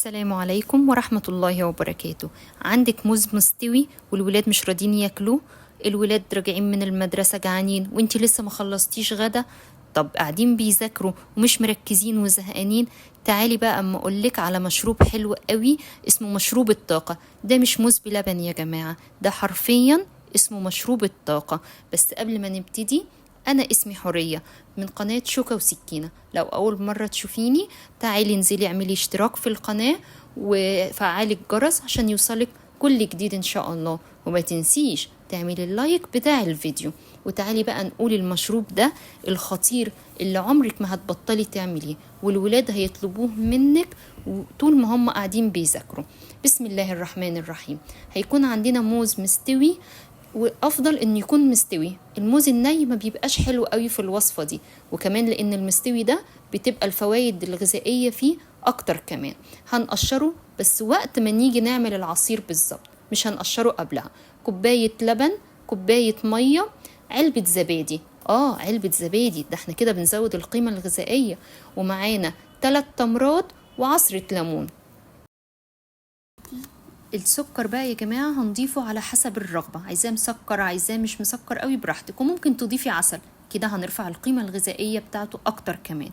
السلام عليكم ورحمة الله وبركاته. عندك موز مستوي والولاد مش راضيين ياكلوه. الولاد راجعين من المدرسة جعانين وانتي لسه ما خلصتيش غدا. طب قاعدين بيذاكروا ومش مركزين وزهقانين. تعالي بقى اما اقولك على مشروب حلو قوي اسمه مشروب الطاقة. ده مش موز بلبن يا جماعة، ده حرفيا اسمه مشروب الطاقة. بس قبل ما نبتدي، أنا اسمي حورية من قناة شوكة وسكينة. لو أول مرة تشوفيني تعالي انزلي اعملي اشتراك في القناة وفعلي الجرس عشان يوصلك كل جديد إن شاء الله. وما تنسيش تعملي اللايك بتاع الفيديو. وتعالي بقى نقول المشروب ده الخطير اللي عمرك ما هتبطلي تعمليه والولاد هيطلبوه منك طول ما هم قاعدين بيذاكروا. بسم الله الرحمن الرحيم. هيكون عندنا موز مستوي، وافضل ان يكون مستوي. الموز الني ما بيبقاش حلو قوي في الوصفة دي، وكمان لان المستوي ده بتبقى الفوائد الغذائية فيه اكتر. كمان هنقشره بس وقت ما نيجي نعمل العصير بالظبط، مش هنقشره قبلها. كوباية لبن، كوباية مية، علبة زبادي. علبة زبادي، ده احنا كده بنزود القيمة الغذائية. ومعانا 3 تمرات وعصرة ليمون. السكر بقى يا جماعة هنضيفه على حسب الرغبة، عايزاه مسكر عايزاه مش مسكر قوي براحتك، وممكن تضيفي عسل كده هنرفع القيمة الغذائية بتاعته اكتر كمان.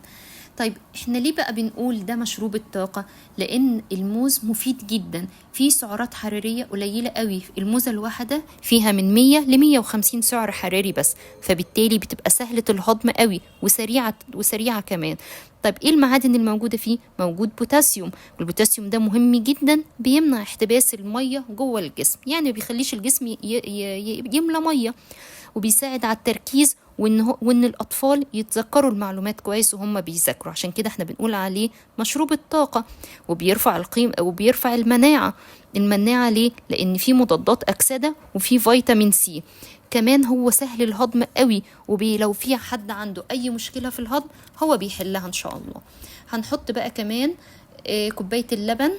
طيب احنا ليه بقى بنقول ده مشروب الطاقة؟ لان الموز مفيد جدا، فيه سعرات حرارية قليلة قوي. الموزة الواحدة فيها من 100 ل 150 سعر حراري بس، فبالتالي بتبقى سهلة الهضم قوي وسريعة كمان. طيب ايه المعادن الموجودة فيه؟ موجود بوتاسيوم، والبوتاسيوم ده مهم جدا، بيمنع احتباس المية جوه الجسم، يعني ما بيخليش الجسم يملى مية، وبيساعد على التركيز وان الاطفال يتذكروا المعلومات كويس وهم بيذاكروا. عشان كده احنا بنقول عليه مشروب الطاقة. وبيرفع القيمة وبيرفع المناعة ليه؟ لان فيه مضادات اكسدة وفيه فيتامين سي. كمان هو سهل الهضم قوي، لو في حد عنده اي مشكلة في الهضم هو بيحلها ان شاء الله. هنحط بقى كمان كوباية اللبن،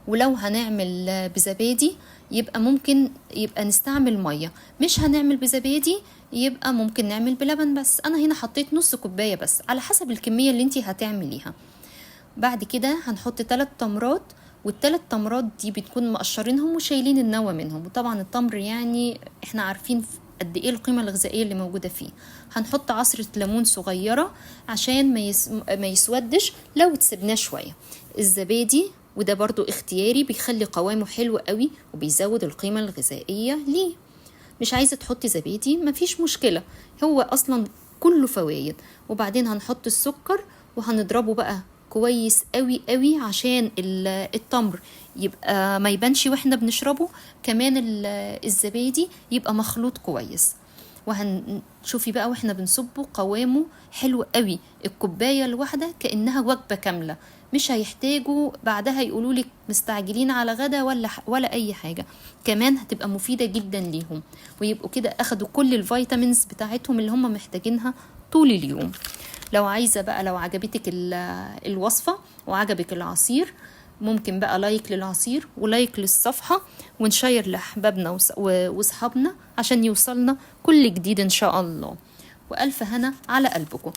ولو هنعمل بزبادي يبقى ممكن نستعمل مية. مش هنعمل بزبادي يبقى ممكن نعمل بلبن بس. انا هنا حطيت نص كوباية بس على حسب الكمية اللي انتي هتعمليها. بعد كده هنحط 3 تمرات، والثلاث تمرات دي بتكون مقشرينهم وشايلين النوى منهم. وطبعا التمر يعني احنا عارفين قد ايه القيمة الغذائية اللي موجودة فيه. هنحط عصرة ليمون صغيرة عشان ما يسودش لو تسيبناه شوية. الزبادي وده برضو اختياري، بيخلي قوامه حلو قوي وبيزود القيمة الغذائية ليه. مش عايزة تحطي زبادي مفيش مشكلة، هو اصلا كله فوائد. وبعدين هنحط السكر وهنضربه بقى كويس قوي قوي عشان التمر يبقى ما يبانش واحنا بنشربه. كمان الزبادي يبقى مخلوط كويس. وهنشوفي بقى واحنا بنصبه قوامه حلو قوي. الكوباية الواحدة كأنها وجبة كاملة، مش هيحتاجوا بعدها يقولولك مستعجلين على غدا ولا اي حاجة. كمان هتبقى مفيدة جدا ليهم، ويبقوا كده اخدوا كل الفيتامينز بتاعتهم اللي هم محتاجينها طول اليوم. لو عايزة بقى، لو عجبتك الوصفة وعجبك العصير، ممكن بقى لايك للعصير ولايك للصفحة، ونشير لأحبابنا وصحابنا عشان يوصلنا كل جديد إن شاء الله. وألف هنا على قلبكم.